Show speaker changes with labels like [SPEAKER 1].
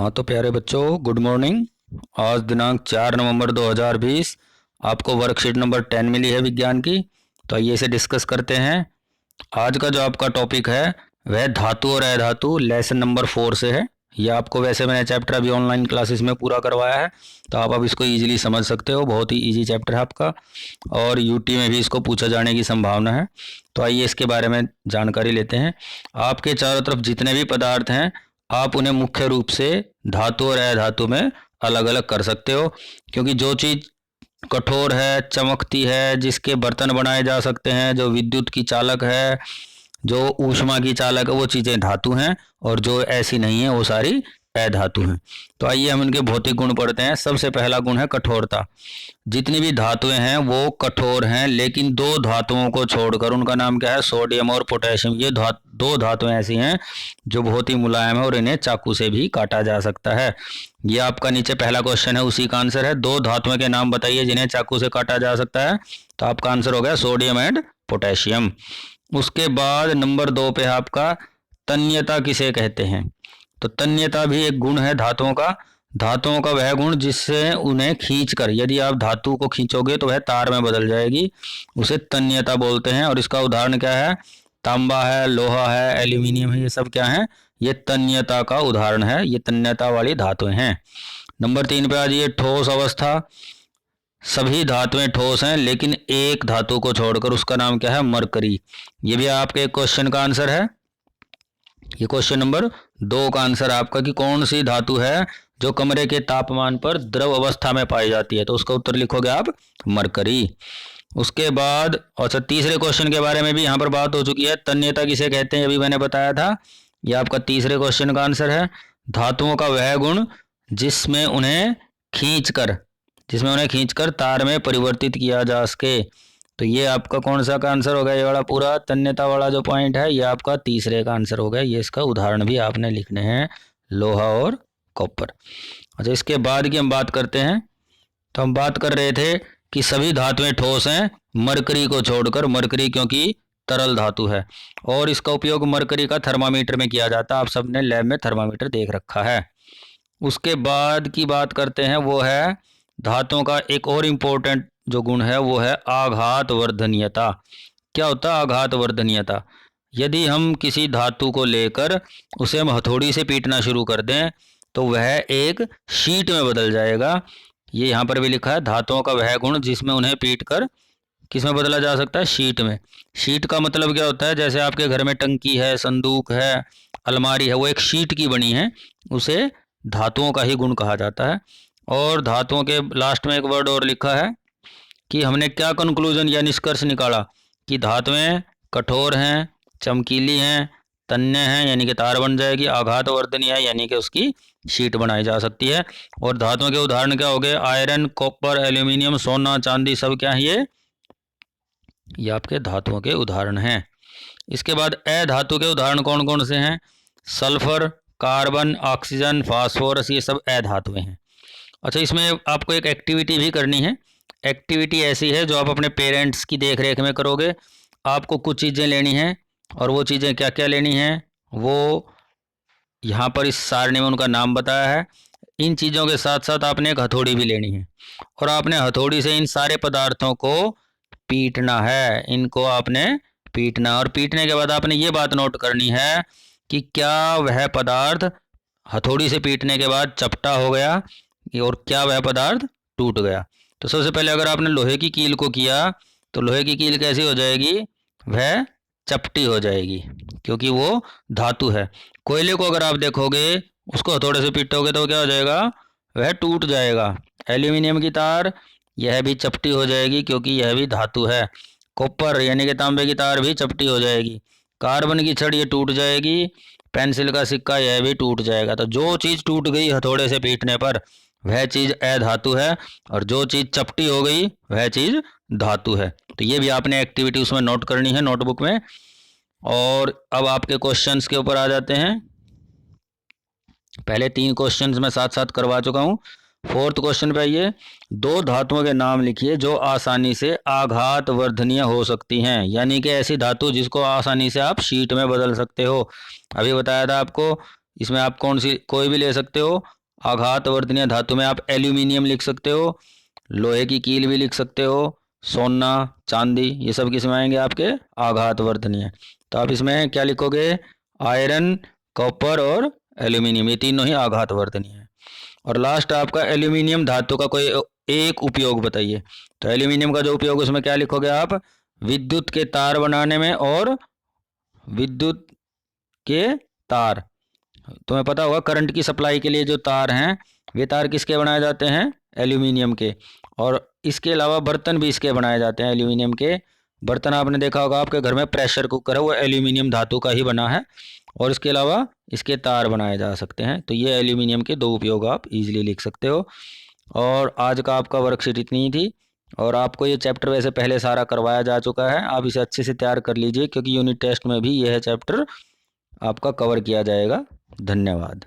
[SPEAKER 1] हाँ तो प्यारे बच्चों, गुड मॉर्निंग। आज दिनांक 4 नवंबर 2020 आपको वर्कशीट नंबर 10 मिली है विज्ञान की। तो आइए इसे डिस्कस करते हैं। आज का जो आपका टॉपिक है वह धातु और अधातु लेसन नंबर 4 से है। ये आपको वैसे मैंने चैप्टर अभी ऑनलाइन क्लासेस में पूरा करवाया है, तो आप अब इसको इजीली समझ सकते हो। बहुत ही इजी चैप्टर है आपका और यूटी में भी इसको पूछा जाने की संभावना है। तो आइए इसके बारे में जानकारी लेते हैं। आपके चारों तरफ जितने भी पदार्थ हैं आप उन्हें मुख्य रूप से धातु और अधातु में अलग अलग कर सकते हो, क्योंकि जो चीज़ कठोर है, चमकती है, जिसके बर्तन बनाए जा सकते हैं, जो विद्युत की चालक है, जो ऊष्मा की चालक है, वो चीज़ें धातु हैं, और जो ऐसी नहीं है वो सारी अधातु हैं। तो आइए हम इनके भौतिक गुण पढ़ते हैं। सबसे पहला गुण है कठोरता। जितनी भी धातुएं हैं वो कठोर हैं, लेकिन दो धातुओं को छोड़कर, उनका नाम क्या है, सोडियम और पोटेशियम। ये दो धातुएं ऐसी हैं जो बहुत ही मुलायम है और इन्हें चाकू से भी काटा जा सकता है। ये आपका नीचे पहला क्वेश्चन है, उसी का आंसर है। दो धातुओं के नाम बताइए जिन्हें चाकू से काटा जा सकता है, तो आपका आंसर हो गया सोडियम एंड पोटेशियम। उसके बाद नंबर 2 पे आपका तन्यता किसे कहते हैं। तो तन्यता भी एक गुण है धातुओं का। धातुओं का वह गुण जिससे उन्हें खींचकर, यदि आप धातु को खींचोगे तो वह तार में बदल जाएगी, उसे तन्यता बोलते हैं। और इसका उदाहरण क्या है, तांबा है, लोहा है, एल्यूमिनियम है, ये सब क्या है, ये तन्यता का उदाहरण है। ये तन्यता वाली धातुएं हैं। नंबर 3 पे आ जाइए, ठोस अवस्था। सभी धातुएं ठोस हैं, लेकिन एक धातु को छोड़कर, उसका नाम क्या है, मरकरी। ये भी आपके क्वेश्चन का आंसर है। ये क्वेश्चन नंबर 2 का आंसर आपका कि कौन सी धातु है जो कमरे के तापमान पर द्रव अवस्था में पाई जाती है, तो उसका उत्तर लिखोगे आप मरकरी। उसके बाद अच्छा, तीसरे क्वेश्चन के बारे में भी यहाँ पर बात हो चुकी है। तन्यता किसे कहते हैं, अभी मैंने बताया था। यह आपका तीसरे क्वेश्चन का आंसर है। धातुओं का वह गुण जिसमें उन्हें खींचकर तार में परिवर्तित किया जा सके। तो ये आपका कौन सा का आंसर हो गया, ये वाला पूरा तन्यता वाला जो पॉइंट है, ये आपका तीसरे का आंसर हो गया। ये इसका उदाहरण भी आपने लिखने हैं, लोहा और कॉपर। अच्छा, इसके बाद की हम बात करते हैं। तो हम बात कर रहे थे कि सभी धातुएं ठोस हैं मरकरी को छोड़कर। मरकरी क्योंकि तरल धातु है और इसका उपयोग मरकरी का थर्मामीटर में किया जाता है। आप सबने लैब में थर्मामीटर देख रखा है। उसके बाद की बात करते हैं, वो है धातुओं का एक और इम्पोर्टेंट जो गुण है, वो है आघात वर्धनीयता। क्या होता है आघात वर्धनीयता? यदि हम किसी धातु को लेकर उसे हम हथौड़ी से पीटना शुरू कर दें तो वह एक शीट में बदल जाएगा। ये यहाँ पर भी लिखा है, धातुओं का वह गुण जिसमें उन्हें पीटकर किस में बदला जा सकता है, शीट में। शीट का मतलब क्या होता है, जैसे आपके घर में टंकी है, संदूक है, अलमारी है, वो एक शीट की बनी है, उसे धातुओं का ही गुण कहा जाता है। और धातुओं के लास्ट में एक वर्ड और लिखा है कि हमने क्या कंक्लूजन या निष्कर्ष निकाला कि धातुएं कठोर हैं, चमकीली हैं, तन्य हैं यानी कि तार बन जाएगी, आघात वर्धनीय है यानी कि उसकी शीट बनाई जा सकती है। और धातुओं के उदाहरण क्या हो गए, आयरन, कॉपर, एल्यूमिनियम, सोना, चांदी, सब क्या है ये आपके धातुओं के उदाहरण हैं। इसके बाद अधातु के उदाहरण कौन कौन से हैं, सल्फर, कार्बन, ऑक्सीजन, फास्फोरस, ये सब अधातुएं हैं। अच्छा, इसमें आपको एक एक्टिविटी भी करनी है। एक्टिविटी ऐसी है जो आप अपने पेरेंट्स की देख रेख में करोगे। आपको कुछ चीज़ें लेनी हैं और वो चीज़ें क्या क्या लेनी हैं वो यहाँ पर इस सारणी में उनका नाम बताया है। इन चीज़ों के साथ साथ आपने एक हथौड़ी भी लेनी है और आपने हथौड़ी से इन सारे पदार्थों को पीटना है। इनको आपने पीटना, और पीटने के बाद आपने ये बात नोट करनी है कि क्या वह पदार्थ हथौड़ी से पीटने के बाद चपटा हो गया और क्या वह पदार्थ टूट गया। तो सबसे पहले अगर आपने लोहे की कील को किया तो लोहे की कील कैसी हो जाएगी, वह चपटी हो जाएगी क्योंकि वो धातु है। कोयले को अगर आप देखोगे, उसको हथौड़े से पीटोगे तो क्या हो जाएगा, वह टूट जाएगा। एल्यूमिनियम की तार, यह भी चपटी हो जाएगी क्योंकि यह भी धातु है। कॉपर यानी कि तांबे की तार भी चपटी हो जाएगी। कार्बन की छड़ ये टूट जाएगी। पेंसिल का सिक्का यह भी टूट जाएगा। तो जो चीज़ टूट गई हथौड़े से पीटने पर वह चीज़ अधातु है, और जो चीज़ चपटी हो गई वह चीज़ धातु है। तो ये भी आपने एक्टिविटी उसमें नोट करनी है नोटबुक में। और अब आपके क्वेश्चंस के ऊपर आ जाते हैं। पहले 3 क्वेश्चंस मैं साथ साथ करवा चुका हूँ। 4th क्वेश्चन पे आइए, दो धातुओं के नाम लिखिए जो आसानी से आघात वर्धनीय हो सकती हैं, यानी कि ऐसी धातु जिसको आसानी से आप शीट में बदल सकते हो। अभी बताया था आपको इसमें आप कोई भी ले सकते हो। आघात वर्धनीय धातु में आप एल्यूमिनियम लिख सकते हो, लोहे की कील भी लिख सकते हो, सोना चांदी, ये सब किस में आएंगे आपके आघात वर्धनीय। तो आप इसमें क्या लिखोगे, आयरन, कॉपर और एल्यूमिनियम, ये तीनों ही आघात वर्धनीय है। और लास्ट आपका एल्यूमिनियम धातु का कोई एक उपयोग बताइए। तो एल्यूमिनियम का जो उपयोग उसमें क्या लिखोगे आप, विद्युत के तार बनाने में और विद्युत के तार, तुम्हें पता होगा करंट की सप्लाई के लिए जो तार हैं वे तार किसके बनाए जाते हैं, एल्यूमिनियम के। और इसके अलावा बर्तन भी इसके बनाए जाते हैं एल्यूमिनियम के। बर्तन आपने देखा होगा आपके घर में प्रेशर कुकर है वो एल्यूमिनियम धातु का ही बना है, और इसके अलावा इसके तार बनाए जा सकते हैं। तो ये एल्यूमिनियम के दो उपयोग आप इजीली लिख सकते हो। और आज का आपका वर्कशीट इतनी ही थी। और आपको ये चैप्टर वैसे पहले सारा करवाया जा चुका है, आप इसे अच्छे से तैयार कर लीजिए क्योंकि यूनिट टेस्ट में भी यह चैप्टर आपका कवर किया जाएगा। धन्यवाद।